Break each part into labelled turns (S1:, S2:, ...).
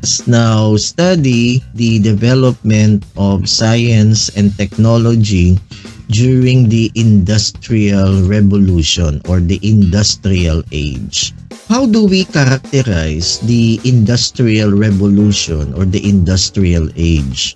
S1: us now study the development of science and technology during the Industrial Revolution or the Industrial Age. How do we characterize the Industrial Revolution or the Industrial Age?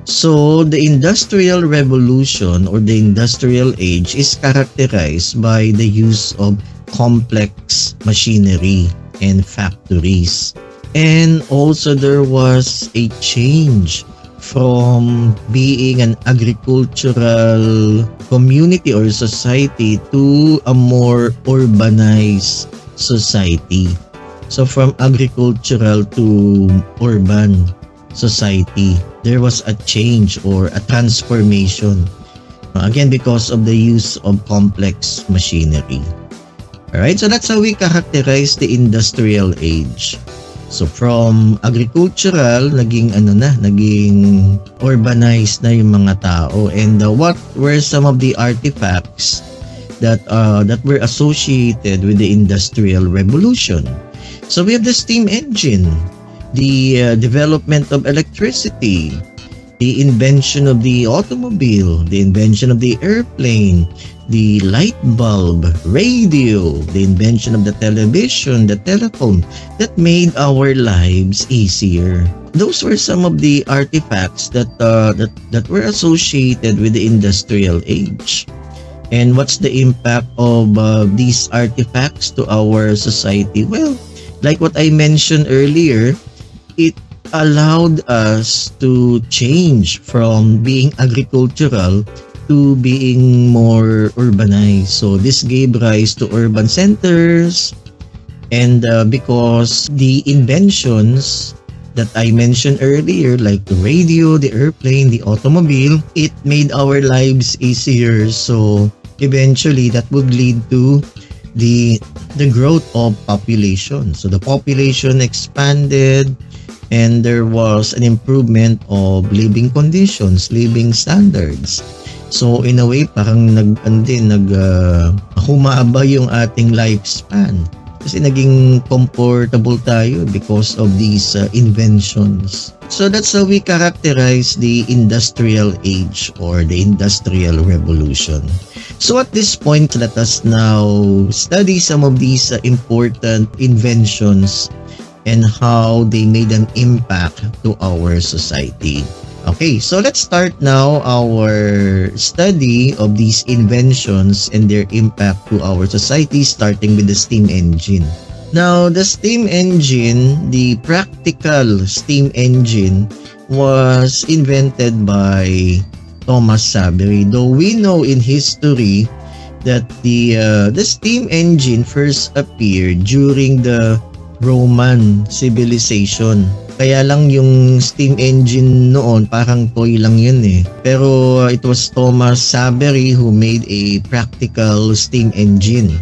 S1: So, the Industrial Revolution or the Industrial Age is characterized by the use of complex machinery and factories. And also there was a change from being an agricultural community or society to a more urbanized society. So from agricultural to urban society, there was a change or a transformation. Again, because of the use of complex machinery. Alright, so that's how we characterize the industrial age. So from agricultural, naging urbanized na yung mga tao. And what were some of the artifacts that were associated with the Industrial Revolution? So we have the steam engine, the development of electricity, the invention of the automobile, the invention of the airplane, the light bulb, radio, the invention of the television, the telephone that made our lives easier. Those were some of the artifacts that were associated with the industrial age. And what's the impact of these artifacts to our society? Well, like what I mentioned earlier, it allowed us to change from being agricultural to being more urbanized. So this gave rise to urban centers, and because the inventions that I mentioned earlier, like the radio, the airplane, the automobile, it made our lives easier. So eventually that would lead to the growth of population. So the population expanded, and there was an improvement of living conditions, living standards. So in a way, parang humaba yung ating lifespan. Kasi naging comfortable tayo because of these inventions. So that's how we characterize the industrial age or the industrial revolution. So at this point, let us now study some of these important inventions and how they made an impact to our society. Okay, so let's start now our study of these inventions and their impact to our society, starting with the steam engine. Now, the steam engine, the practical steam engine, was invented by Thomas Savery. Though we know in history that the steam engine first appeared during the Roman civilization. Kaya lang yung steam engine noon, parang toy lang yun eh. Pero it was Thomas Savery who made a practical steam engine.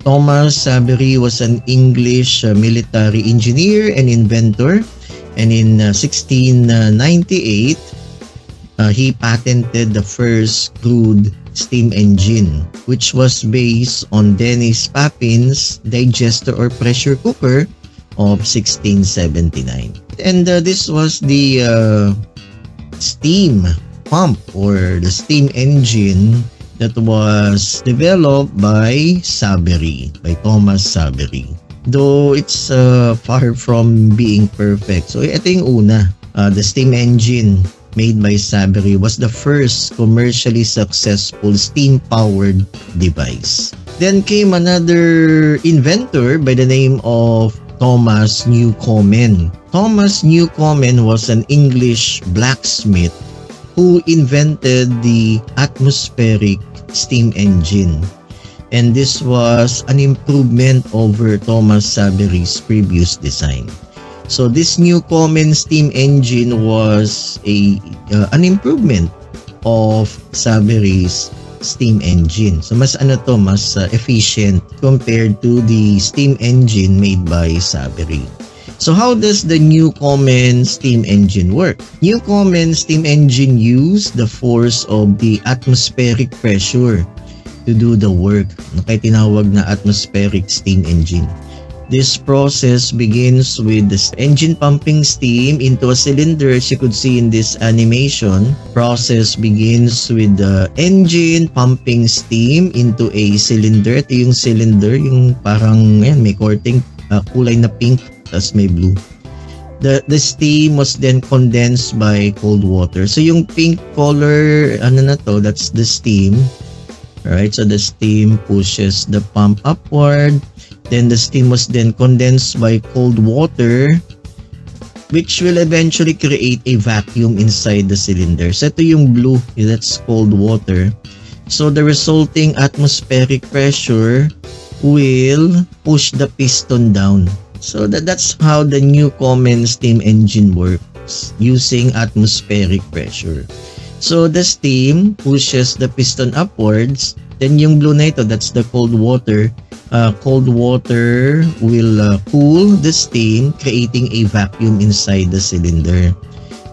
S1: Thomas Savery was an English military engineer and inventor. And in 1698, he patented the first crude steam engine, which was based on Denis Papin's digester or pressure cooker of 1679. And this was the steam pump or the steam engine that was developed by Savery, by Thomas Savery. Though it's far from being perfect. So ito yung una, the steam engine made by Savery was the first commercially successful steam-powered device. Then came another inventor by the name of Thomas Newcomen. Thomas Newcomen was an English blacksmith who invented the atmospheric steam engine. And this was an improvement over Thomas Savery's previous design. So this Newcomen steam engine was an improvement of Savery's steam engine. So mas efficient compared to the steam engine made by Savery. So how does the Newcomen steam engine work? Newcomen steam engine used the force of the atmospheric pressure to do the work. Kaya tinawag na atmospheric steam engine. This process begins with the engine pumping steam into a cylinder. As you could see in this animation, process begins with the engine pumping steam into a cylinder. Ito yung cylinder, yung parang may coating, kulay na pink, tas may blue. The steam was then condensed by cold water. So yung pink color, that's the steam. Alright, so the steam pushes the pump upward. Then the steam was then condensed by cold water, which will eventually create a vacuum inside the cylinder. So ito yung blue, that's cold water. So the resulting atmospheric pressure will push the piston down. So that's how the Newcomen steam engine works, using atmospheric pressure. So the steam pushes the piston upwards. Then yung blue na ito, that's the cold water. Cold water will cool the steam, creating a vacuum inside the cylinder.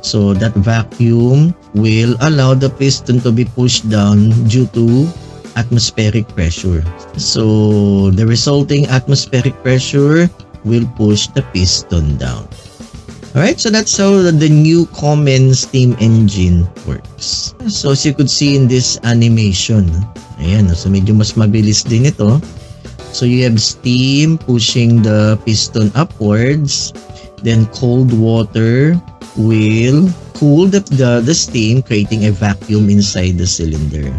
S1: So that vacuum will allow the piston to be pushed down due to atmospheric pressure. So the resulting atmospheric pressure will push the piston down. Alright, so that's how the Newcomen steam engine works. So as you could see in this animation, ayan, so medyo mas mabilis din ito. So you have steam pushing the piston upwards, then cold water will cool the steam, creating a vacuum inside the cylinder.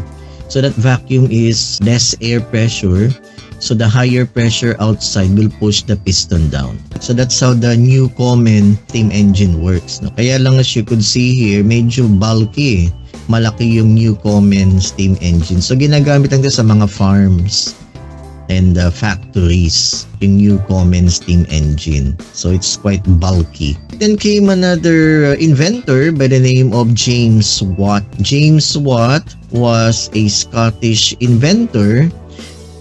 S1: So that vacuum is less air pressure, so the higher pressure outside will push the piston down. So that's how the Newcomen steam engine works. No? Kaya lang, as you could see here, medyo bulky. Malaki yung Newcomen steam engine. So ginagamit lang sa mga farms and factories, yung Newcomen steam engine. So it's quite bulky. Then came another inventor by the name of James Watt. James Watt was a Scottish inventor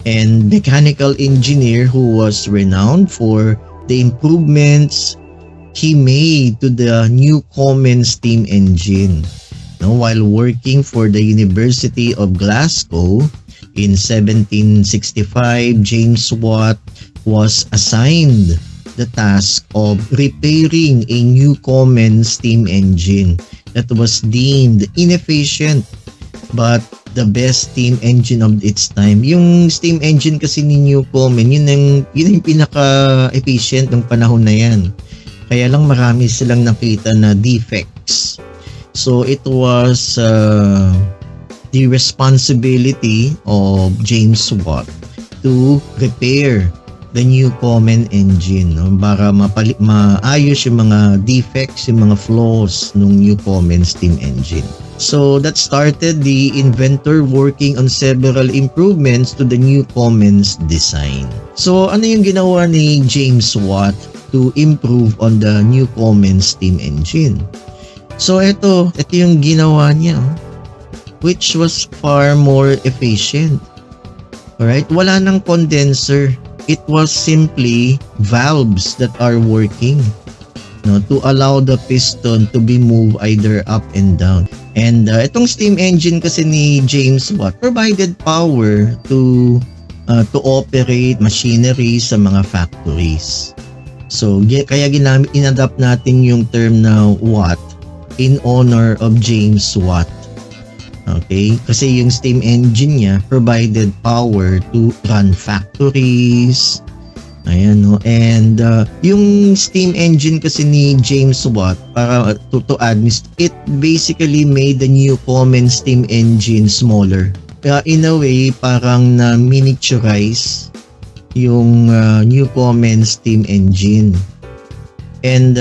S1: and mechanical engineer who was renowned for the improvements he made to the Newcomen steam engine. Now, while working for the University of Glasgow, in 1765, James Watt was assigned the task of repairing a Newcomen steam engine that was deemed inefficient but the best steam engine of its time. Yung steam engine kasi ni Newcomen, yun yung pinaka-efficient ng panahon na yan. Kaya lang marami silang nakita na defects. So it was the responsibility of James Watt to repair the Newcomen engine, no? Para maayos yung mga defects, yung mga flaws ng Newcomen steam engine. So that started the inventor working on several improvements to the Newcomen's design. So ano yung ginawa ni James Watt to improve on the Newcomen steam engine? So ito yung ginawa niya, which was far more efficient. Alright, wala nang condenser. It was simply valves that are working, no, to allow the piston to be moved either up and down. And itong steam engine kasi ni James Watt provided power to operate machinery sa mga factories. So kaya inadapt natin yung term na Watt in honor of James Watt. Okay, kasi yung steam engine niya provided power to run factories. Ayan, no? And yung steam engine kasi ni James Watt, para to add, it basically made the Newcomen steam engine smaller. In a way, parang na miniaturize yung Newcomen steam engine. And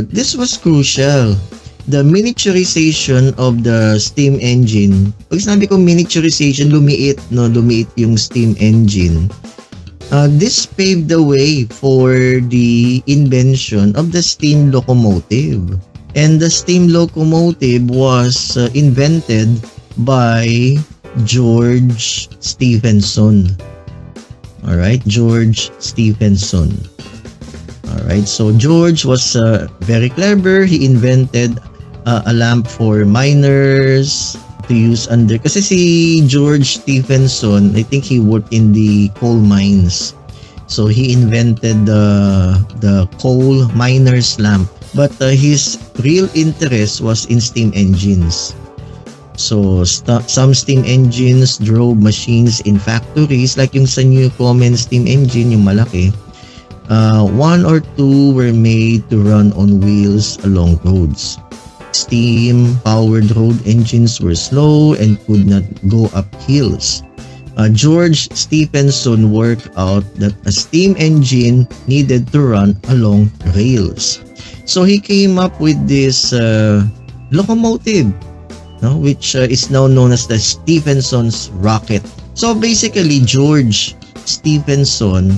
S1: this was crucial. The miniaturization of the steam engine. Pag sinabi ko miniaturization, lumiit yung steam engine. This paved the way for the invention of the steam locomotive. And the steam locomotive was invented by George Stephenson. Alright, George Stephenson. Alright, so George was very clever. He invented a lamp for miners to use under, kasi si George Stephenson, I think he worked in the coal mines. So he invented the coal miner's lamp. But his real interest was in steam engines. So some steam engines drove machines in factories like yung sa Newcomen steam engine, yung malaki. One or two were made to run on wheels along roads. Steam-powered road engines were slow and could not go up hills. George Stephenson worked out that a steam engine needed to run along rails. So he came up with this locomotive, no, which is now known as the Stephenson's rocket. So basically, George Stephenson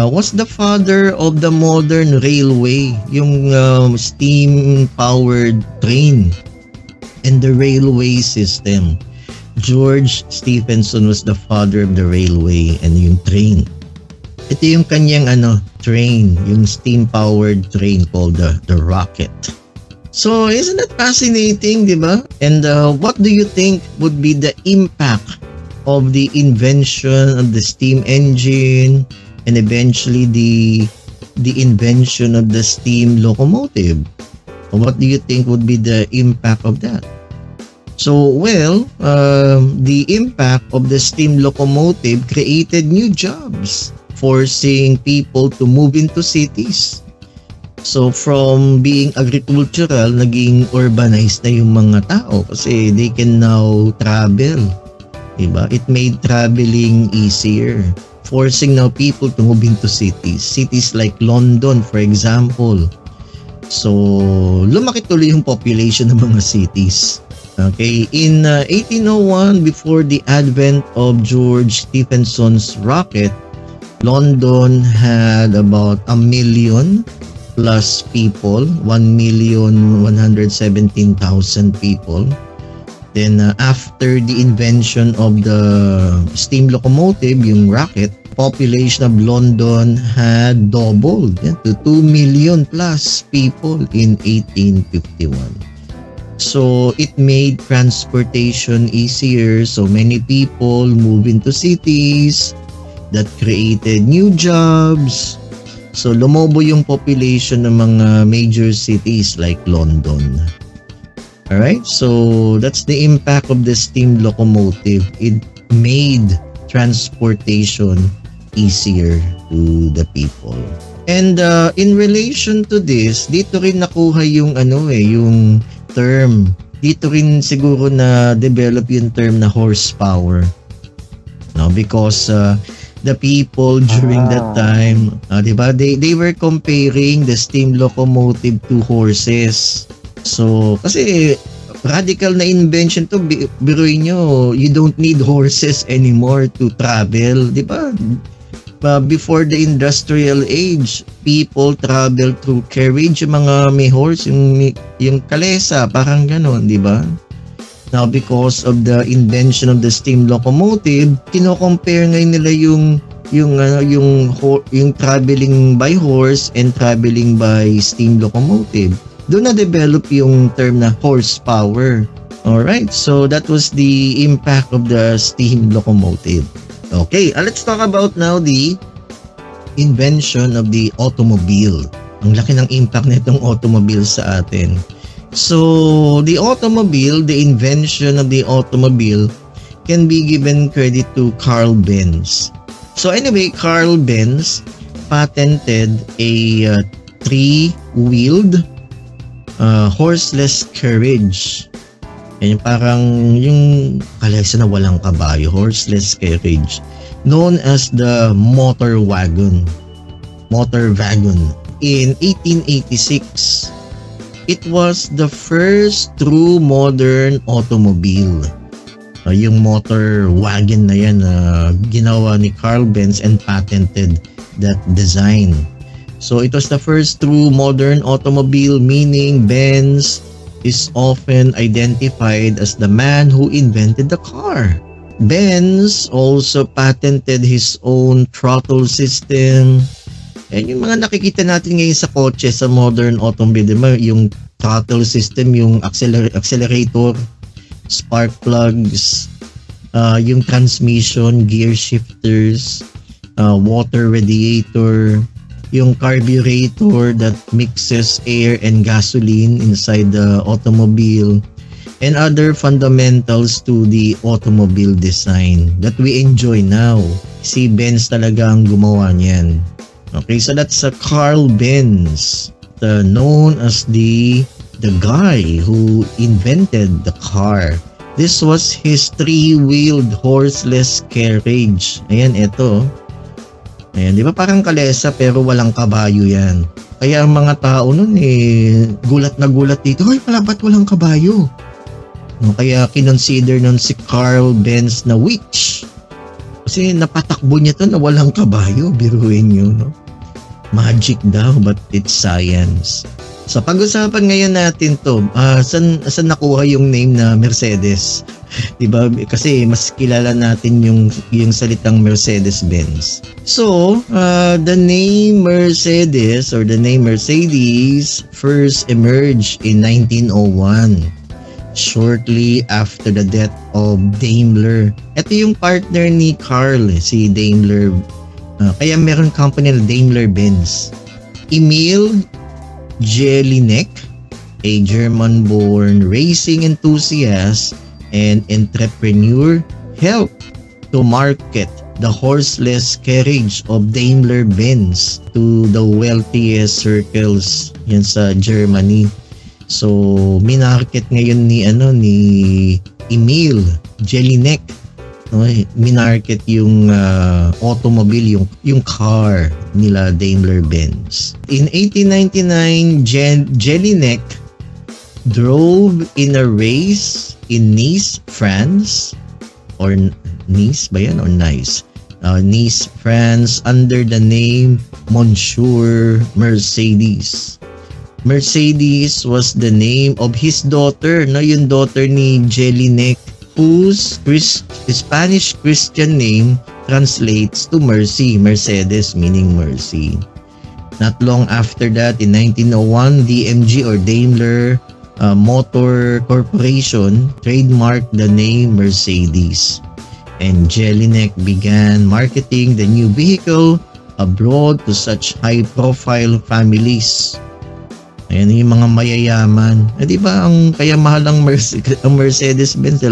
S1: was the father of the modern railway, yung steam-powered train and the railway system. George Stephenson was the father of the railway and yung train. Ito yung kanyang train, yung steam-powered train called the rocket. So, isn't that fascinating, di ba? And what do you think would be the impact of the invention of the steam engine and eventually the invention of the steam locomotive? What do you think would be the impact of that? So, well, the impact of the steam locomotive created new jobs, forcing people to move into cities. So, from being agricultural, naging urbanized na yung mga tao kasi they can now travel. Diba? It made traveling easier, forcing now people to move into cities. Cities like London, for example. So, lumaki tuloy yung population ng mga cities. Okay, in 1801, before the advent of George Stephenson's rocket, London had about 1 million plus people, 1,117,000 people. Then after the invention of the steam locomotive, yung rocket, population of London had doubled to 2 million plus people in 1851. So it made transportation easier. So many people move into cities that created new jobs. So lumobo yung population ng mga major cities like London. Alright, so that's the impact of the steam locomotive. It made transportation easier to the people. And in relation to this, dito rin nakuha yung yung term. Dito rin siguro na develop yung term na horsepower. No, because the people during that time, diba, they were comparing the steam locomotive to horses. So, kasi radical na invention to, biruin nyo, you don't need horses anymore to travel, diba? Before the industrial age, people travel through carriage, yung mga may horse, yung kalesa, parang ganon, di ba? Now, because of the invention of the steam locomotive, kino-compare ngayon nila yung traveling by horse and traveling by steam locomotive. Doon na-develop yung term na horsepower. Alright, so that was the impact of the steam locomotive. Okay, let's talk about now the invention of the automobile. Ang laki ng impact nitong automobile sa atin. So, the automobile, the invention of the automobile can be given credit to Carl Benz. So anyway, Carl Benz patented a three-wheeled horseless carriage. Yan parang yung kalesa na walang kabayo, horseless carriage, known as the motor wagon. In 1886, it was the first true modern automobile. Yung motor wagon na yan, ginawa ni Carl Benz and patented that design. So it was the first true modern automobile, meaning Benz is often identified as the man who invented the car. Benz also patented his own throttle system. And yung mga nakikita natin ngayon sa kotse, sa modern automobile, yung throttle system, yung accelerator, spark plugs, yung transmission, gear shifters, water radiator, yung carburetor that mixes air and gasoline inside the automobile, and other fundamentals to the automobile design that we enjoy now. Si Benz talaga ang gumawa niyan. Okay, so that's Carl Benz, known as the guy who invented the car. This was his three-wheeled horseless carriage. Ayan, ito. Ayan, di ba parang kalesa pero walang kabayo yan. Kaya ang mga tao nun gulat na gulat dito. Ay, pala ba't walang kabayo? No, kaya kinonsider nun si Carl Benz na witch. Kasi napatakbo niya to na walang kabayo. Biruin nyo, no? Magic daw, but it's science. So pag-usapan ngayon natin to, saan nakuha yung name na Mercedes? 'Di ba? Kasi mas kilala natin yung salitang Mercedes-Benz. So, the name Mercedes or the name Mercedes first emerged in 1901, shortly after the death of Daimler. Ito yung partner ni Carl, si Daimler. Kaya meron company na Daimler-Benz. Emil Jelinek, a German-born racing enthusiast and entrepreneur, helped to market the horseless carriage of Daimler-Benz to the wealthiest circles yan sa Germany. So, minarket ngayon ni Emil Jelinek, no, minarket yung automobile, yung car nila Daimler-Benz. In 1899, Jelinek drove in a race in Nice, France, or Nice ba yan or Nice? Nice, France, under the name Monsieur Mercedes. Mercedes was the name of his daughter, no, yung daughter ni Jelinek, whose Spanish Christian name translates to mercy, Mercedes meaning mercy. Not long after that, in 1901, DMG or Daimler Motor Corporation trademarked the name Mercedes, and Jelinek began marketing the new vehicle abroad to such high-profile families. Ayan yung mga mayayaman. Di ba ang kaya mahal ang Mercedes-Benz?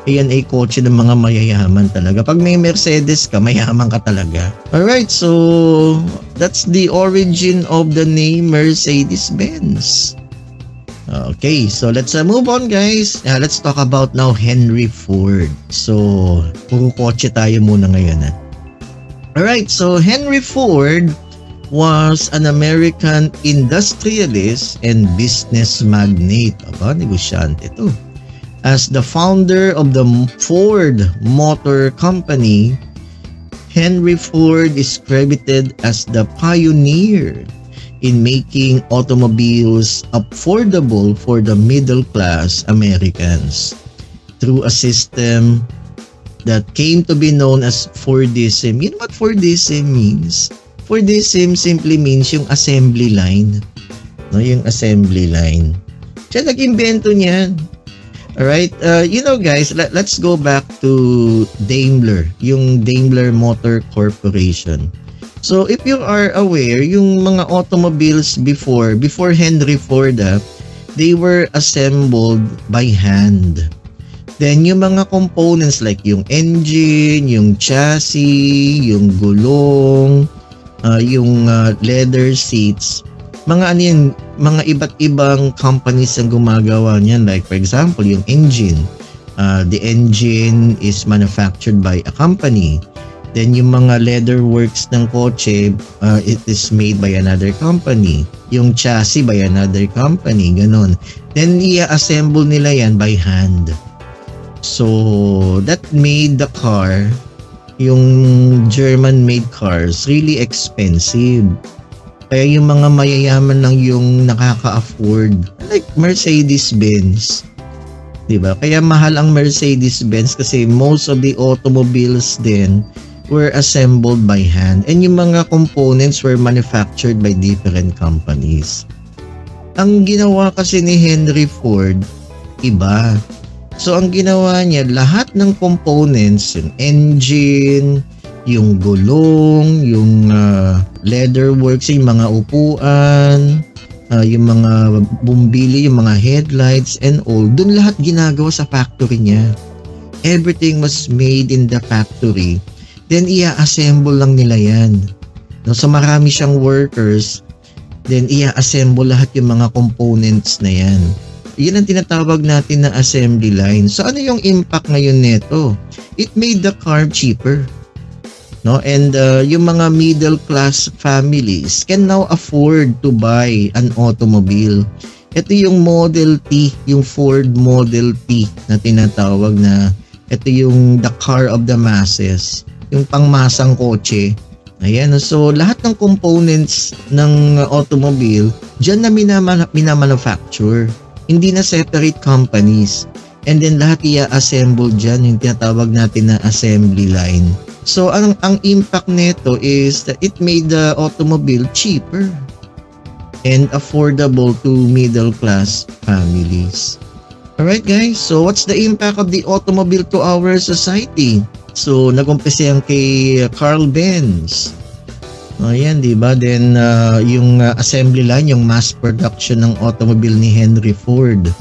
S1: Ayan ay kotse ng mga mayayaman talaga. Pag may Mercedes ka, mayaman ka talaga. Alright, so that's the origin of the name Mercedes-Benz. Okay, so let's move on, guys. Let's talk about now Henry Ford. So, puro kotse tayo muna ngayon. Alright, so Henry Ford was an American industrialist and business magnate. Aba, negosyante ito. As the founder of the Ford Motor Company, Henry Ford is credited as the pioneer in making automobiles affordable for the middle-class Americans through a system that came to be known as Fordism. You know what Fordism means? Fordism simply means yung assembly line. No, yung assembly line. Siya nag-imbento niyan. Alright, guys, let's go back to Daimler, yung Daimler Motor Corporation. So, if you are aware, yung mga automobiles before Henry Ford, they were assembled by hand. Then, yung mga components like yung engine, yung chassis, yung gulong, yung leather seats, mga iba't ibang companies ang gumagawa niyan. Like for example, yung engine. The engine is manufactured by a company. Then yung mga leather works ng kotse, it is made by another company. Yung chassis by another company, ganon. Then i-assemble nila yan by hand. So that made the car, yung German-made cars, really expensive. Kaya yung mga mayayaman lang yung nakaka-afford. Like Mercedes-Benz. Diba? Kaya mahal ang Mercedes-Benz kasi most of the automobiles then were assembled by hand. And yung mga components were manufactured by different companies. Ang ginawa kasi ni Henry Ford, iba. So ang ginawa niya, lahat ng components, yung engine, yung gulong, yung leather works, yung mga upuan, yung mga bumbili, yung mga headlights and all. Doon lahat ginagawa sa factory niya. Everything was made in the factory. Then ia-assemble lang nila yan. No, so marami siyang workers. Then ia-assemble lahat yung mga components na yan. Yan ang tinatawag natin na assembly line. So ano yung impact ngayon nito? It made the car cheaper. No, and yung mga middle class families can now afford to buy an automobile. Ito yung Model T, yung Ford Model T na tinatawag na ito yung the car of the masses, yung pangmasang kotse. Ayan, so lahat ng components ng automobile diyan na minamanufacture. Hindi na separate companies. And then lahat i-assemble diyan, yung tinatawag natin na assembly line. So ang impact nito is that it made the automobile cheaper and affordable to middle class families. Alright guys, so what's the impact of the automobile to our society? So nag-umpisa yan kay Carl Benz. Ayan, di ba? Then yung assembly line, yung mass production ng automobile ni Henry Ford.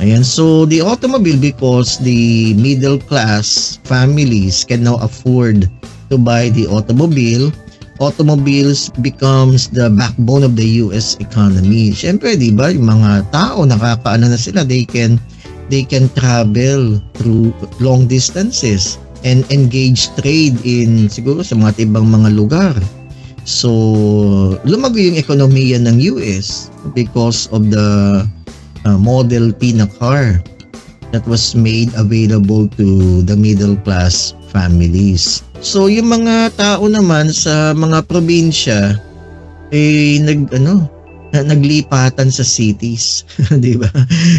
S1: Ayan, so the automobile, because the middle class families can now afford to buy the automobile, automobiles becomes the backbone of the US economy. Siyempre, di ba, yung mga tao nakakaano na sila, they can travel through long distances and engage trade in siguro sa mga ibang mga lugar. So, lumago yung ekonomiya ng US because of the Model T na car that was made available to the middle class families. So yung mga tao naman sa mga probinsya naglipatan sa cities, 'di ba?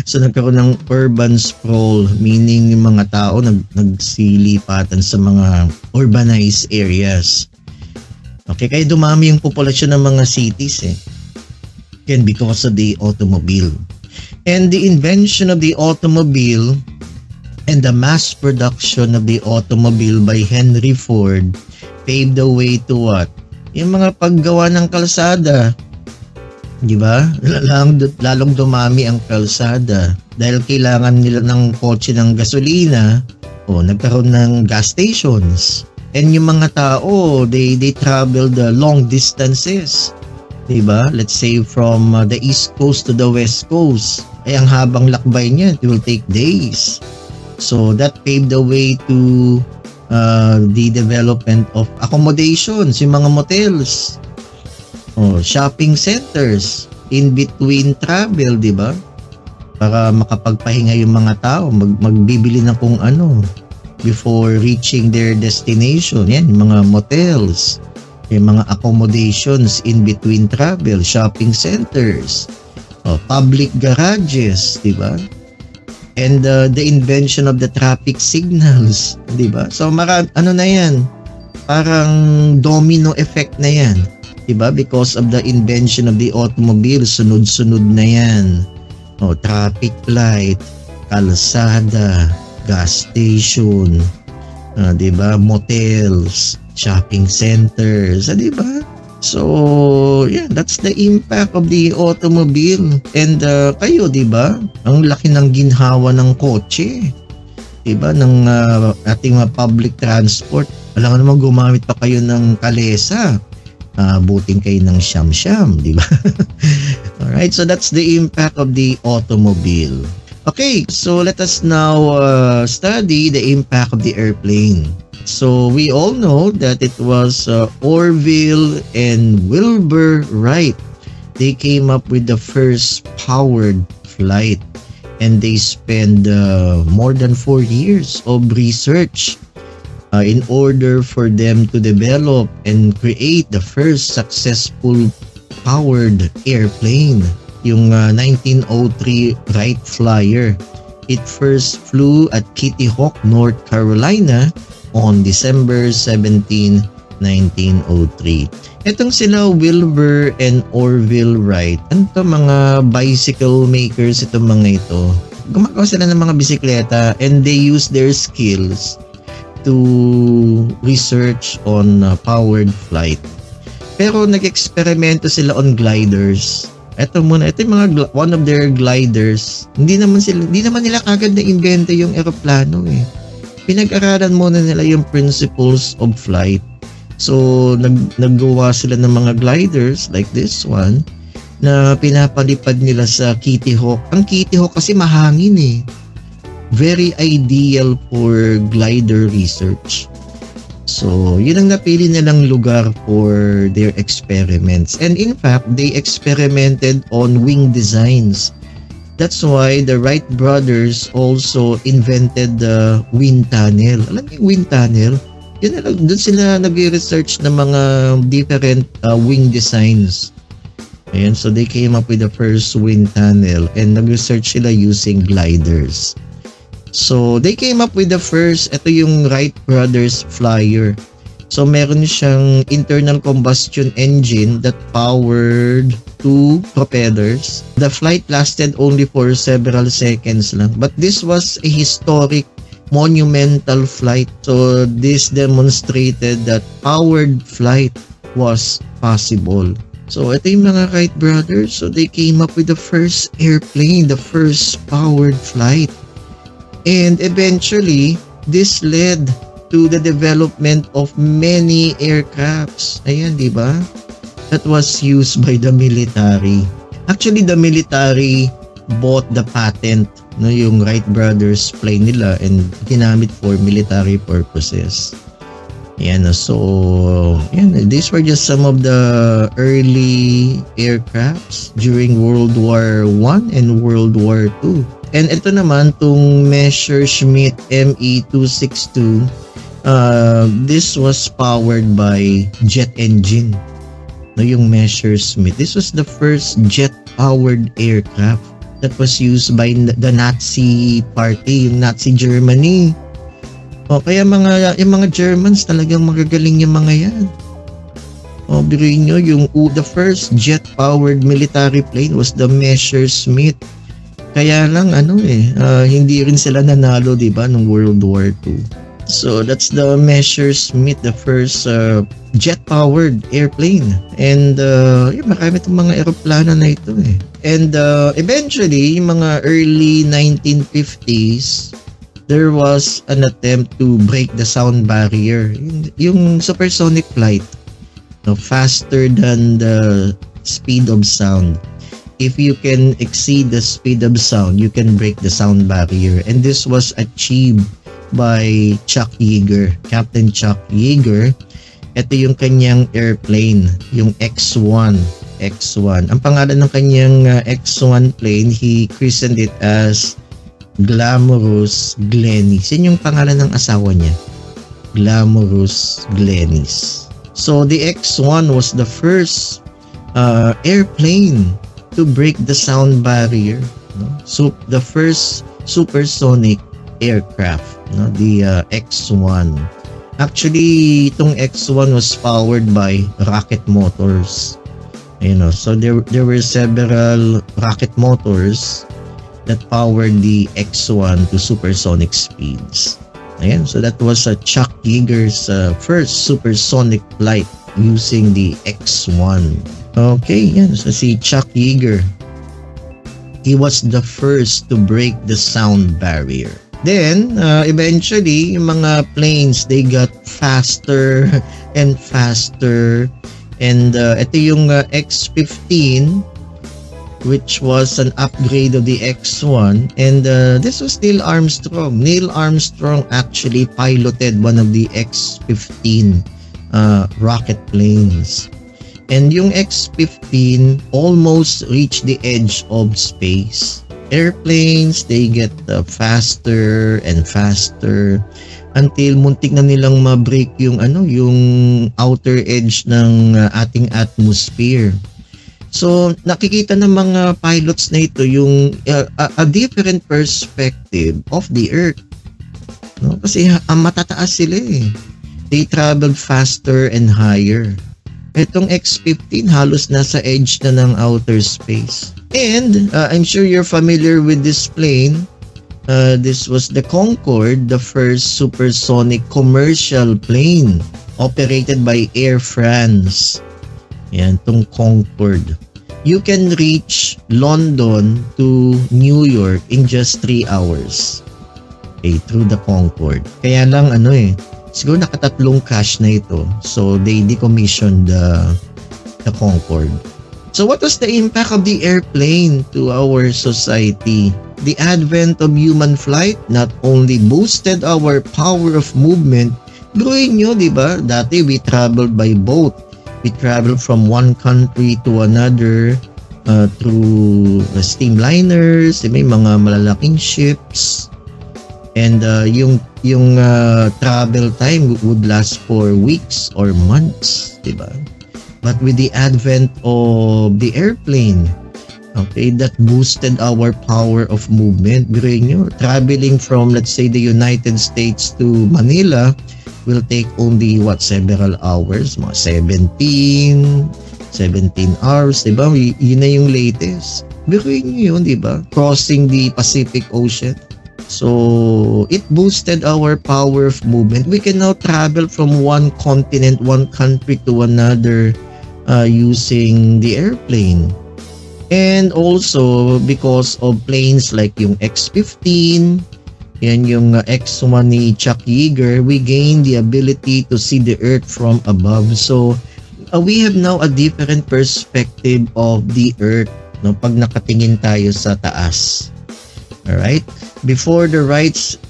S1: So nagkaroon ng urban sprawl, meaning yung mga tao nagsilipatan sa mga urbanized areas. Okay, kaya dumami yung populasyon ng mga cities Again, because of the automobile. And the invention of the automobile and the mass production of the automobile by Henry Ford paved the way to what? Yung mga paggawa ng kalsada. Di ba? Lalong dumami ang kalsada dahil kailangan nila ng kotse ng gasolina nagkaroon ng gas stations. And yung mga tao, they travel the long distances. Diba? Let's say from the East Coast to the West Coast. Ay ang habang lakbay niya, it will take days. So that paved the way to the development of accommodations, yung mga motels, shopping centers, in between travel, diba? Para makapagpahinga yung mga tao, magbibili ng kung ano before reaching their destination. Yan, yung mga motels. Yung mga accommodations in between travel, shopping centers, public garages, di ba? And the invention of the traffic signals, di ba? So ano na yan? Parang domino effect na yan, di ba? Because of the invention of the automobile, sunod-sunod na yan. Traffic light, kalsada, gas station, di ba? Motels, shopping centers, di ba? So, yeah, that's the impact of the automobile. And kayo, di ba? Ang laki ng ginhawa ng kotse, di ba? Ng ating public transport. Alam nga naman, gumamit pa kayo ng kalesa. Buting kayo ng siyam-siyam, di ba? Alright, so that's the impact of the automobile. Okay, so let us now study the impact of the airplane. So we all know that it was Orville and Wilbur Wright. They came up with the first powered flight, and they spent more than 4 years of research in order for them to develop and create the first successful powered airplane, yung 1903 Wright Flyer. It first flew at Kitty Hawk, North Carolina on December 17, 1903. Itong sila Wilbur and Orville Wright, ano to, mga bicycle makers itong mga ito. Gumagawa sila ng mga bisikleta and they use their skills to research on powered flight. Pero nag-eksperimento sila on gliders. Ito yung mga one of their gliders. Hindi naman nila kagad na-invento yung eroplano eh. Pinag-aralan muna nila yung principles of flight. So naggawa sila ng mga gliders like this one na pinapalipad nila sa Kitty Hawk. Ang Kitty Hawk kasi mahangin eh. Very ideal for glider research. So, yun ang napili nilang lugar for their experiments. And in fact, they experimented on wing designs. That's why the Wright brothers also invented the wind tunnel. Alam niyo yung wind tunnel? Doon sila nag-research ng mga different wing designs. Ayan, so they came up with the first wind tunnel and nag-research sila using gliders. So, they came up with the first, ito yung Wright Brothers Flyer. So, meron siyang internal combustion engine that powered two propellers. The flight lasted only for several seconds lang. But this was a historic, monumental flight. So, this demonstrated that powered flight was possible. So, ito yung mga Wright brothers. So, they came up with the first airplane, the first powered flight. And eventually, this led to the development of many aircrafts. Ayan, di ba? That was used by the military. Actually, the military bought the patent, no, yung Wright brothers plane nila and ginamit for military purposes. Ayan, so these were just some of the early aircrafts during World War I and World War II. And ito naman, itong Messerschmitt Me-262, this was powered by jet engine. No, yung Messerschmitt. This was the first jet-powered aircraft that was used by the Nazi party, yung Nazi Germany. O, kaya yung mga Germans talagang magagaling yung mga yan. O, biruin nyo, the first jet-powered military plane was the Messerschmitt. Kaya lang hindi rin sila nanalo, 'di ba, nung World War II. So that's the Messerschmitt, the first jet-powered airplane. And marami itong mga eroplano na ito eh. And eventually, yung mga early 1950s, there was an attempt to break the sound barrier. Yung supersonic flight, faster than the speed of sound. If you can exceed the speed of sound, you can break the sound barrier. And this was achieved by Chuck Yeager, Captain Chuck Yeager. Ito yung kanyang airplane, yung X-1. Ang pangalan ng kanyang X-1 plane, he christened it as Glamorous Glennis. Yan yung pangalan ng asawa niya, Glamorous Glennis. So the X-1 was the first airplane to break the sound barrier, no? So the first supersonic aircraft, no? The X-1. Actually, itong X-1 was powered by rocket motors. So there were several rocket motors that powered the X-1 to supersonic speeds. Ayan, so that was Chuck Yeager's first supersonic flight using the X-1. Okay, yan. So si Chuck Yeager, he was the first to break the sound barrier. Then, eventually, yung mga planes, they got faster and faster. And ito yung X-15, which was an upgrade of the X-1. And this was Neil Armstrong. Neil Armstrong actually piloted one of the X-15 rocket planes. And yung X-15 almost reached the edge of space. Airplanes, they get faster and faster until muntik na nilang ma-break yung outer edge ng ating atmosphere. So nakikita ng mga pilots na ito yung a different perspective of the Earth. No? Kasi matataas sila eh. They travel faster and higher. Itong X-15 halos nasa edge na ng outer space. And I'm sure you're familiar with this plane. This was the Concorde, the first supersonic commercial plane operated by Air France. Yan, tong Concorde. You can reach London to New York in just 3 hours. Okay, through the Concorde. Kaya lang siguro nakatatlong crash na ito. So they decommissioned the Concorde. So what was the impact of the airplane to our society? The advent of human flight not only boosted our power of movement, biruin nyo, di ba? Dati we traveled by boat. We traveled from one country to another through steamliners, may mga malalaking ships. And yung travel time would last for weeks or months, di ba? But with the advent of the airplane, okay, that boosted our power of movement. Biruin nyo, traveling from, let's say, the United States to Manila will take only several hours, mga 17 hours, diba? Yun na yung latest. Biruin nyo yun, diba? Crossing the Pacific Ocean. So, it boosted our power of movement. We can now travel from one continent, one country to another using the airplane. And also, because of planes like yung X-15, yan yung X-1 ni Chuck Yeager, we gain the ability to see the Earth from above. So, we have now a different perspective of the Earth, no, pag nakatingin tayo sa taas. Alright? Before the Wright's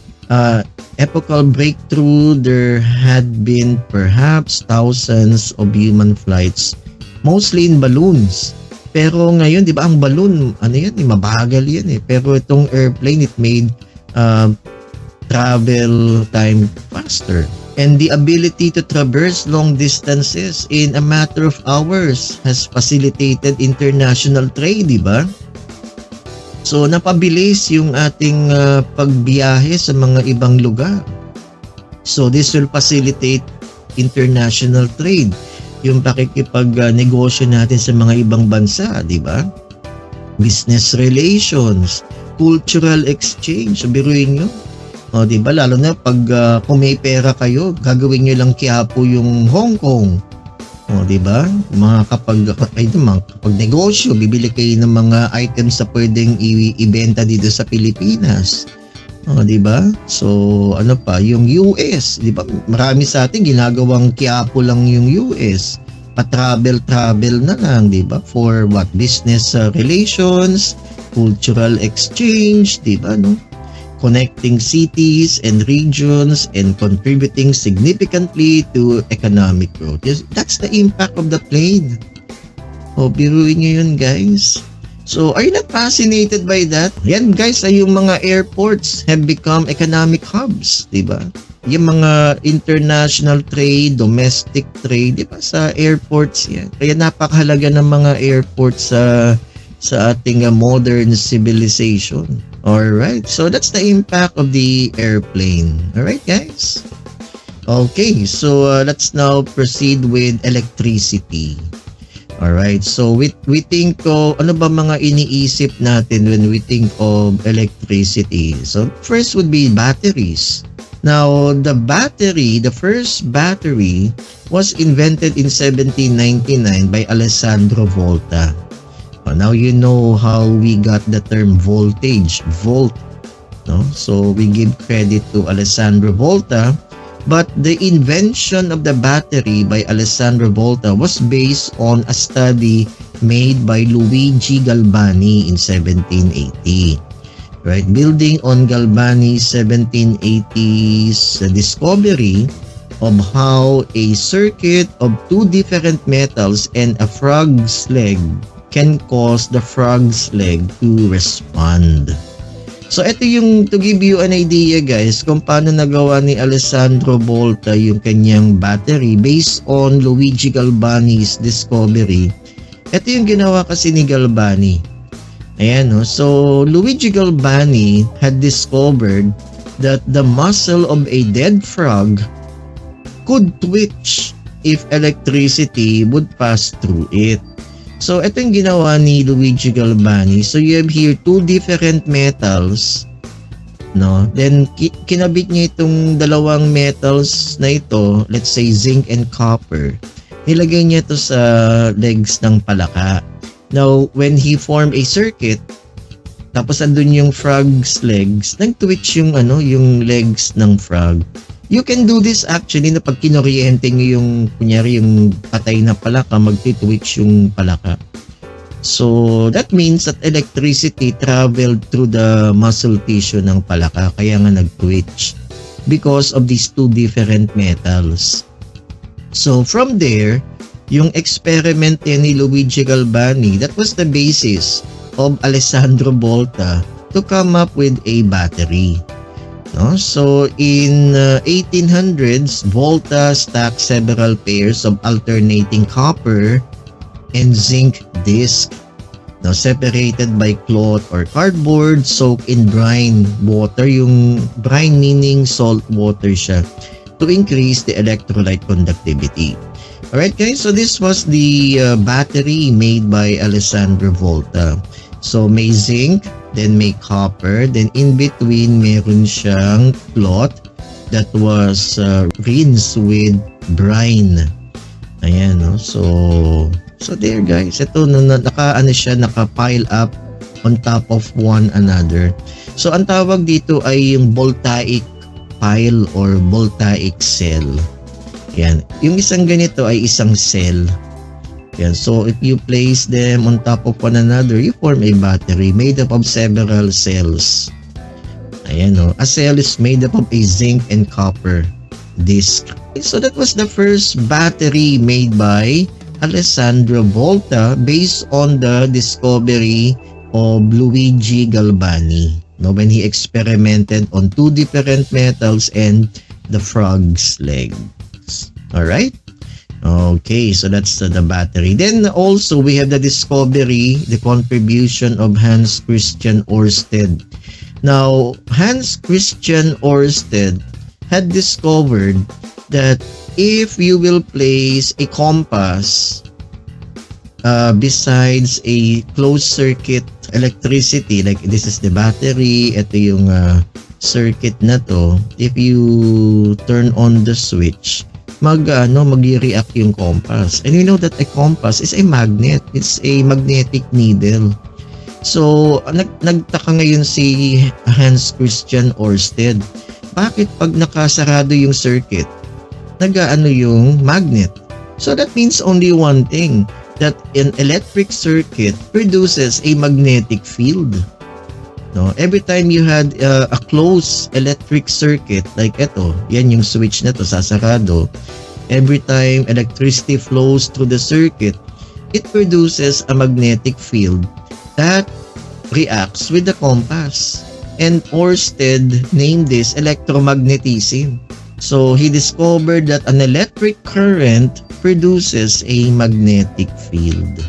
S1: epochal breakthrough, there had been perhaps thousands of human flights, mostly in balloons. Pero ngayon, di ba, ang balloon, mabagal yan eh. Pero itong airplane, it made travel time faster. And the ability to traverse long distances in a matter of hours has facilitated international trade, di ba? So, napabilis yung ating pagbiyahe sa mga ibang lugar. So, this will facilitate international trade. Yung pakikipag-negosyo natin sa mga ibang bansa, di ba? Business relations, cultural exchange, biruin nyo. O, di ba? Lalo na pag kung may pera kayo, gagawin nyo lang Quiapo yung Hong Kong. O, di ba? Kapag negosyo, bibili kayo ng mga items na pwedeng ibenta dito sa Pilipinas. O, di ba? So, yung US, di ba? Marami sa atin ginagawang Quiapo lang yung US. Pa-travel na lang, di ba? For what? Business relations, cultural exchange, di ba, no? Connecting cities and regions and contributing significantly to economic growth. Yes, that's the impact of the plane. O, biruin nyo yun, guys. So, are you not fascinated by that? Yan, guys, ay yung mga airports have become economic hubs, di ba? Yung mga international trade, domestic trade, di ba, sa airports yan. Kaya napakahalaga ng mga airports sa ating modern civilization. Alright, so that's the impact of the airplane. Alright, guys? Okay, so let's now proceed with electricity. Alright, so we think of, ano ba mga iniisip natin when we think of electricity? So first would be batteries. Now, the first battery was invented in 1799 by Alessandro Volta. Now you know how we got the term voltage, volt, no? So we give credit to Alessandro Volta, but the invention of the battery by Alessandro Volta was based on a study made by Luigi Galvani in 1780. Right, building on Galvani's 1780s discovery of how a circuit of two different metals and a frog's leg can cause the frog's leg to respond. So ito yung to give you an idea, guys, kung paano nagawa ni Alessandro Volta yung kanyang battery based on Luigi Galvani's discovery. Ito yung ginawa kasi ni Galvani. Ayan, no? So Luigi Galvani had discovered that the muscle of a dead frog could twitch if electricity would pass through it. So, ito yung ginawa ni Luigi Galvani. So, you have here two different metals no? Then kinabit niya itong dalawang metals na ito, let's say zinc and copper. Nilagay niya ito sa legs ng palaka. Now, when he formed a circuit, tapos andun yung frog's legs, nag-twitch yung yung legs ng frog. You can do this actually na pag kinuryente nyo yung, kunyari yung patay na palaka, mag-twitch yung palaka. So, that means that electricity traveled through the muscle tissue ng palaka, kaya nga nag-twitch because of these two different metals. So, from there, yung experiment ni Luigi Galvani, that was the basis of Alessandro Volta to come up with a battery. No? So, in 1800s, Volta stacked several pairs of alternating copper and zinc disc, now separated by cloth or cardboard soaked in brine water. Yung brine meaning salt water siya, to increase the electrolyte conductivity. Alright guys, so this was the battery made by Alessandro Volta. So may zinc, then may copper, then in between meron siyang cloth that was rinsed with brine. Ayan, no? So there guys, ito naka-pile up on top of one another. So ang tawag dito ay yung voltaic pile or voltaic cell. Yan. Yung isang ganito ay isang cell. Yan. So if you place them on top of one another, you form a battery made up of several cells. Ayan, no? A cell is made up of a zinc and copper disc. So that was the first battery made by Alessandro Volta based on the discovery of Luigi Galvani. No, when he experimented on two different metals and the frog's legs. Alright? Okay, so that's the battery. Then also we have the discovery, the contribution of Hans Christian Ørsted. Now, Hans Christian Ørsted had discovered that if you will place a compass besides a closed circuit electricity, like this is the battery, ito yung circuit na to, if you turn on the switch, mag-react yung compass. And you know that a compass is a magnet. It's a magnetic needle. So, nagtaka ngayon si Hans Christian Ørsted. Bakit pag nakasarado yung circuit, yung magnet? So, that means only one thing, that an electric circuit produces a magnetic field. No? Every time you had a closed electric circuit, like ito, yan yung switch na to, sasarado. Every time electricity flows through the circuit, it produces a magnetic field that reacts with the compass. And Ørsted named this electromagnetism. So he discovered that an electric current produces a magnetic field.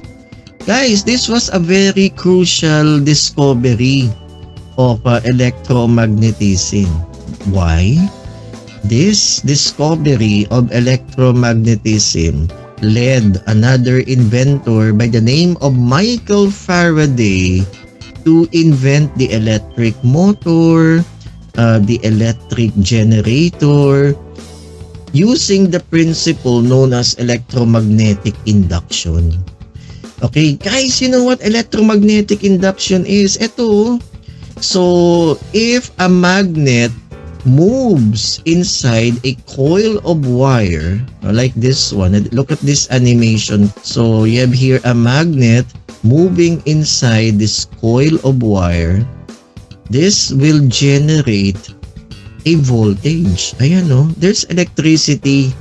S1: Guys, this was a very crucial discovery of electromagnetism. Why? This discovery of electromagnetism led another inventor by the name of Michael Faraday to invent the electric motor, the electric generator, using the principle known as electromagnetic induction. Okay, guys, you know what electromagnetic induction is? Ito. So, if a magnet moves inside a coil of wire, like this one, look at this animation. So, you have here a magnet moving inside this coil of wire. This will generate a voltage. Ayan, no? There's electricity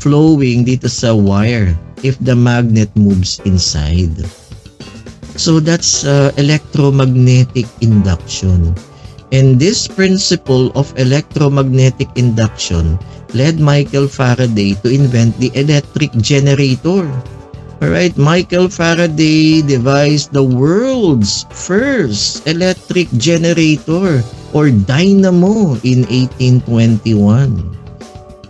S1: flowing dito sa wire if the magnet moves inside. So that's electromagnetic induction. And this principle of electromagnetic induction led Michael Faraday to invent the electric generator. Alright, Michael Faraday devised the world's first electric generator or dynamo in 1821.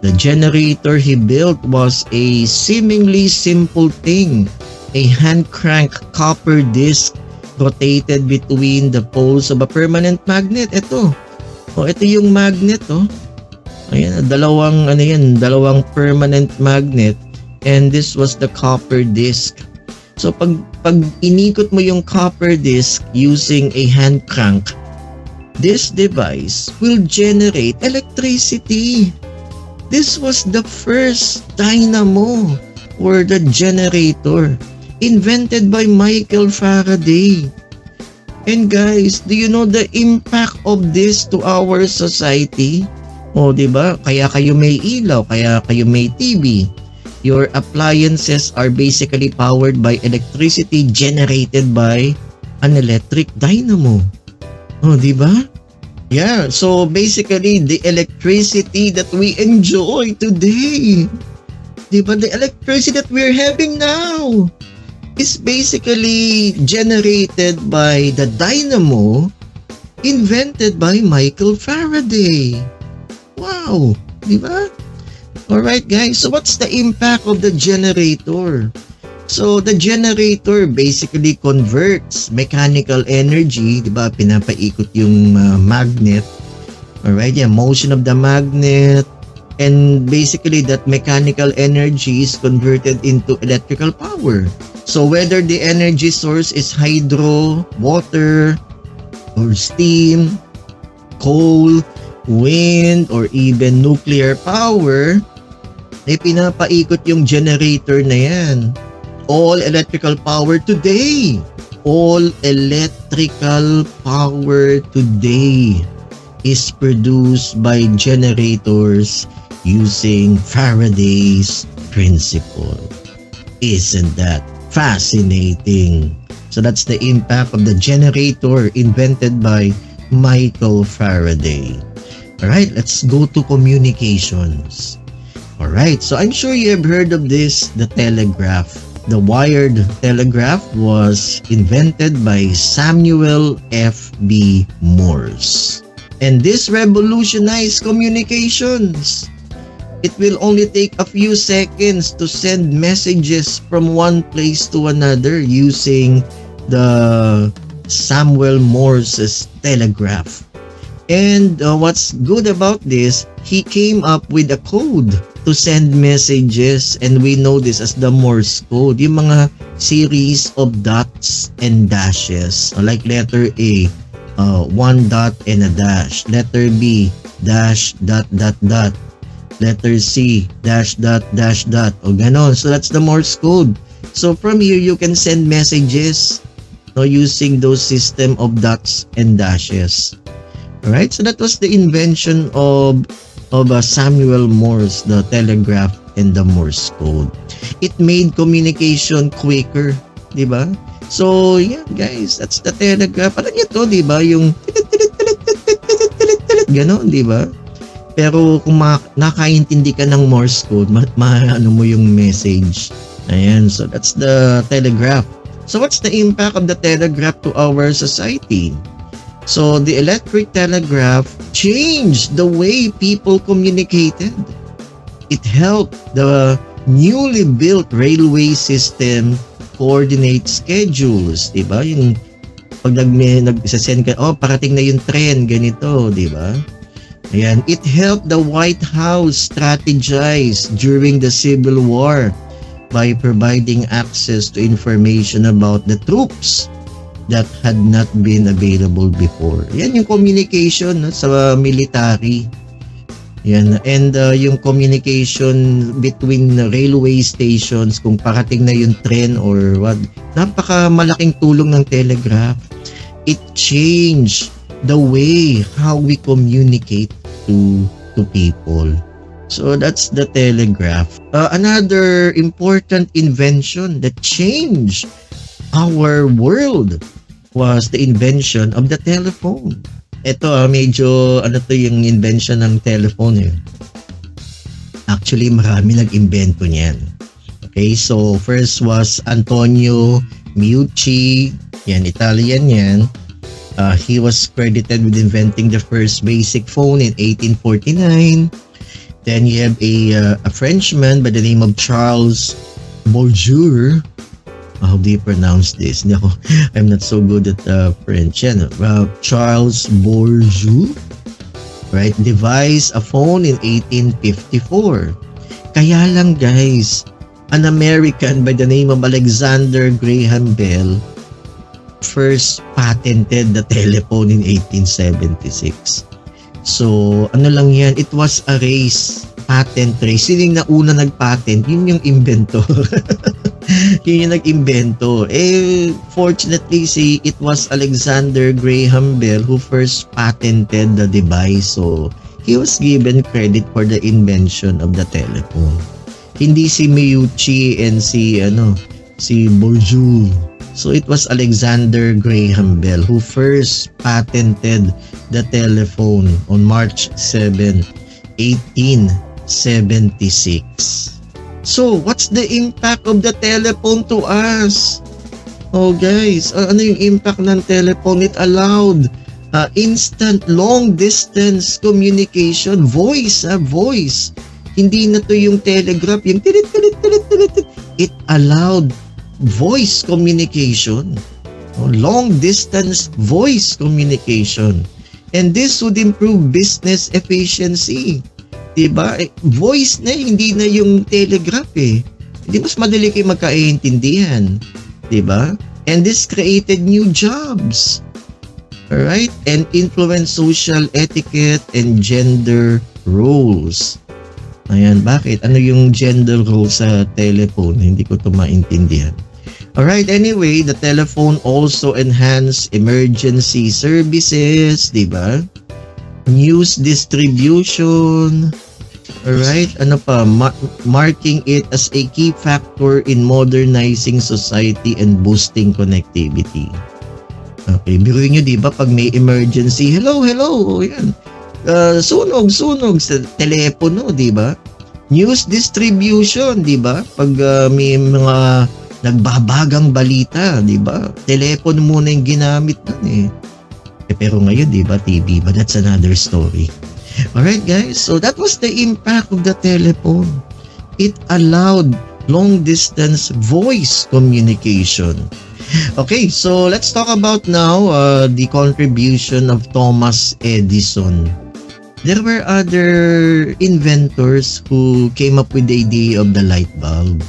S1: The generator he built was a seemingly simple thing, a hand-crank copper disc rotated between the poles of a permanent magnet. Ito, ito yung magnet, Ayan, dalawang permanent magnet, and this was the copper disc. So pag inikot mo yung copper disc using a hand crank, this device will generate electricity. This was the first dynamo or the generator invented by Michael Faraday. And guys, do you know the impact of this to our society? Diba? Kaya kayo may ilaw, kaya kayo may TV. Your appliances are basically powered by electricity generated by an electric dynamo. Diba? Yeah, so basically the electricity that we enjoy today, diba? The electricity that we're having now is basically generated by the dynamo invented by Michael Faraday. Wow, diba? Alright guys, so what's the impact of the generator? So the generator basically converts mechanical energy, diba? Pinapaikot yung magnet. Alright, yeah, motion of the magnet, and basically that mechanical energy is converted into electrical power. So whether the energy source is hydro, water, or steam, coal, wind, or even nuclear power, pinapaikot yung generator na yan. All electrical power today is produced by generators using Faraday's principle. Isn't that fascinating? So that's the impact of the generator invented by Michael Faraday. Alright, let's go to communications. Alright, so I'm sure you have heard of this, the telegraph. The wired telegraph was invented by Samuel F.B. Morse. And this revolutionized communications. It will only take a few seconds to send messages from one place to another using the Samuel Morse's telegraph. And what's good about this, he came up with a code to send messages, and we know this as the Morse code, yung mga series of dots and dashes. Like letter A, one dot and a dash. Letter B, dash, dot, dot, dot. Letter C, dash, dot, dash, dot. O ganon. So that's the Morse code. So from here, you can send messages using those system of dots and dashes. Alright, so that was the invention of Samuel Morse, the telegraph and the Morse code. It made communication quicker, di ba? So, yeah guys, that's the telegraph. Alam niyo to, di ba? Yung ganon, di ba? Pero kung nakaintindi ka ng Morse code, maano mo yung message. Ayan, so that's the telegraph. So what's the impact of the telegraph to our society? So the electric telegraph changed the way people communicated. It helped the newly built railway system coordinate schedules, di ba? Yung pag nag-send ka, parating na yung tren, ganito, di ba? Ayan, it helped the White House strategize during the Civil War by providing access to information about the troops that had not been available before. Yan yung communication sa military. Yan, and yung communication between railway stations, kung parating na yung tren or what, napaka-malaking tulong ng telegraph. It changed the way how we communicate to people. So that's the telegraph. Another important invention that changed our world was the invention of the telephone. Ito medyo yung invention ng telephone eh. Actually, marami nag-invento niyan. Okay, so first was Antonio Meucci. Yan, Italian yan. He was credited with inventing the first basic phone in 1849. Then you have a Frenchman by the name of Charles Bourgeois. How do you pronounce this? I'm not so good at French. Charles Bourgeois. right? Devised a phone in 1854. Kaya lang guys, an American by the name of Alexander Graham Bell first patented the telephone in 1876. So, ano lang yan, it was a race, patent race. Sino yung nauna nag-patent? Yun yung inventor. Yun yung nag-invento. Fortunately, it was Alexander Graham Bell who first patented the device. So, he was given credit for the invention of the telephone. Hindi si Meucci and si Bourgeois. So it was Alexander Graham Bell who first patented the telephone on March 7, 1876. So what's the impact of the telephone to us? Oh guys, ano yung impact ng telephone? It allowed instant long distance communication, voice. Hindi na to yung telegraph, yung tilit. It allowed voice communication, long distance voice communication, and this would improve business efficiency. Diba? Voice na, hindi na yung telegraph Hindi mas madali kayo magkaintindihan. Diba? And this created new jobs. Alright? And influenced social etiquette and gender roles. Ayan, bakit? Ano yung gender role sa telephone? Hindi ko ito maintindihan. Alright, anyway, the telephone also enhanced emergency services, di ba? News distribution. Alright, ano pa? Marking it as a key factor in modernizing society and boosting connectivity. Okay, biruin nyo, di ba? Pag may emergency, hello, yan. Sunog sa telepono, di ba? News distribution, di ba? Pag may mga nagbabagang balita, di ba? Telepono muna yung ginamit nun pero ngayon, di ba, TV, but that's another story. Alright guys, so that was the impact of the telephone. It allowed long distance voice communication. Okay, so let's talk about now the contribution of Thomas Edison. There were other inventors who came up with the idea of the light bulb.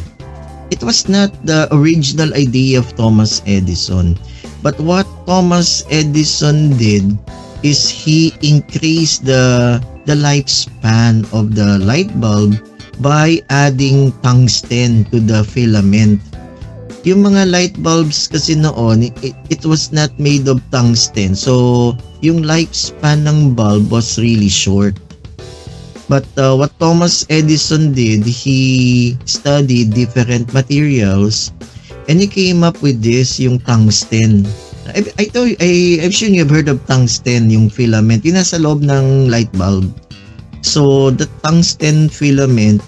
S1: It was not the original idea of Thomas Edison, but what Thomas Edison did is he increased the lifespan of the light bulb by adding tungsten to the filament. Yung mga light bulbs kasi noon, it was not made of tungsten. So, yung lifespan ng bulb was really short. But what Thomas Edison did, he studied different materials and he came up with this, yung tungsten. I'm sure you've heard of tungsten, yung filament. Yung nasa loob ng light bulb. So, the tungsten filament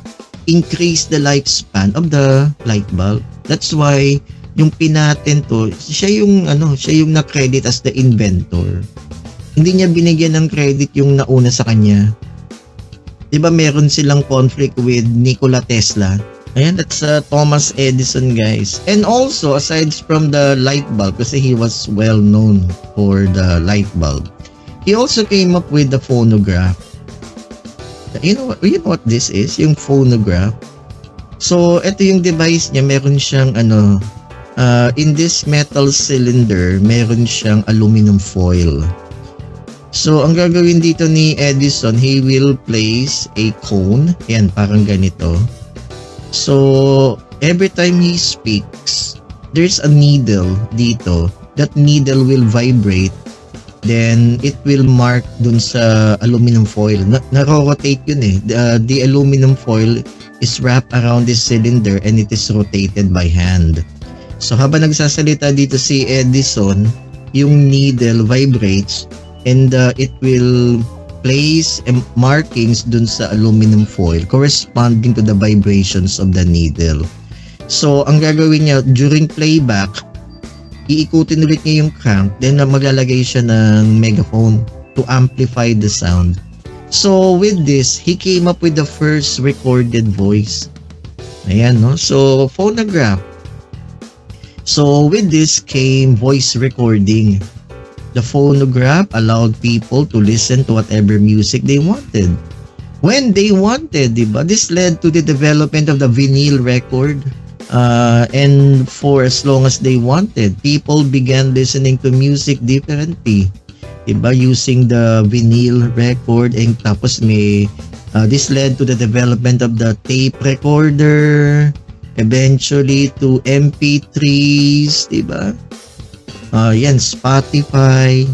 S1: increased the lifespan of the light bulb. That's why yung pinatent to, siya yung na-credit as the inventor. Hindi niya binigyan ng credit yung nauna sa kanya. 'Di ba meron silang conflict with Nikola Tesla? Ayan, that's Thomas Edison, guys. And also, aside from the light bulb, kasi he was well known for the light bulb, he also came up with the phonograph. You know what this is? Yung phonograph. So, ito yung device niya. Meron siyang in this metal cylinder, meron siyang aluminum foil. So, ang gagawin dito ni Edison, he will place a cone. Yan, parang ganito. So, every time he speaks, there's a needle dito. That needle will vibrate. Then, it will mark dun sa aluminum foil. Naro-rotate yun The aluminum foil is wrapped around this cylinder and it is rotated by hand. So, habang nagsasalita dito si Edison, yung needle vibrates and it will place markings dun sa aluminum foil corresponding to the vibrations of the needle. So, ang gagawin niya during playback, iikutin ulit niya yung crank, then maglalagay siya ng megaphone to amplify the sound. So, with this, he came up with the first recorded voice. Ayan, no? So, phonograph. So, with this came voice recording. The phonograph allowed people to listen to whatever music they wanted. When they wanted, diba? This led to the development of the vinyl record. And for as long as they wanted, people began listening to music differently. Diba? Using the vinyl record, and tapos may this led to the development of the tape recorder, eventually to MP3s, diba? Yan, Spotify.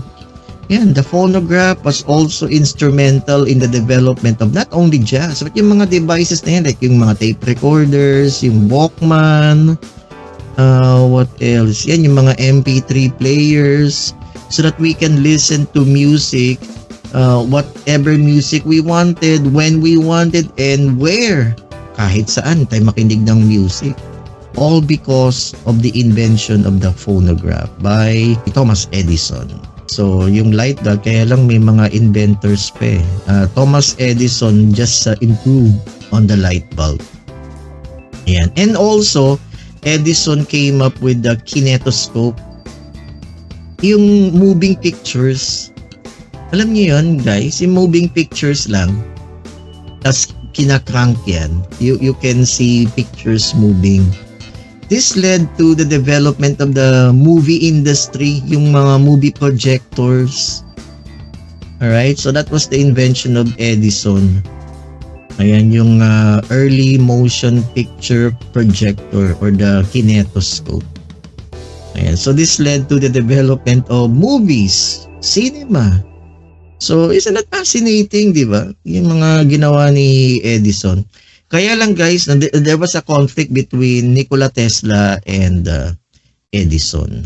S1: Yan, the phonograph was also instrumental in the development of not only jazz, but yung mga devices na yan, like yung mga tape recorders, yung Walkman, what else? Yan, yung mga MP3 players, so that we can listen to music, whatever music we wanted, when we wanted, and where. Kahit saan tayo makinig ng music. All because of the invention of the phonograph by Thomas Edison. So, yung light bulb, kaya lang may mga inventors pa eh. Thomas Edison just improved on the light bulb. Ayan. And also, Edison came up with the kinetoscope. Yung moving pictures. Alam niyo yun, guys? Yung moving pictures lang. Tapos, kinakrank yan. You can see pictures moving. This led to the development of the movie industry, yung mga movie projectors. Alright, so that was the invention of Edison. Ayan, yung early motion picture projector or the kinetoscope. Ayan, so this led to the development of movies, cinema. So, isn't that fascinating, di ba? Yung mga ginawa ni Edison. Kaya lang guys, there was a conflict between Nikola Tesla and Edison.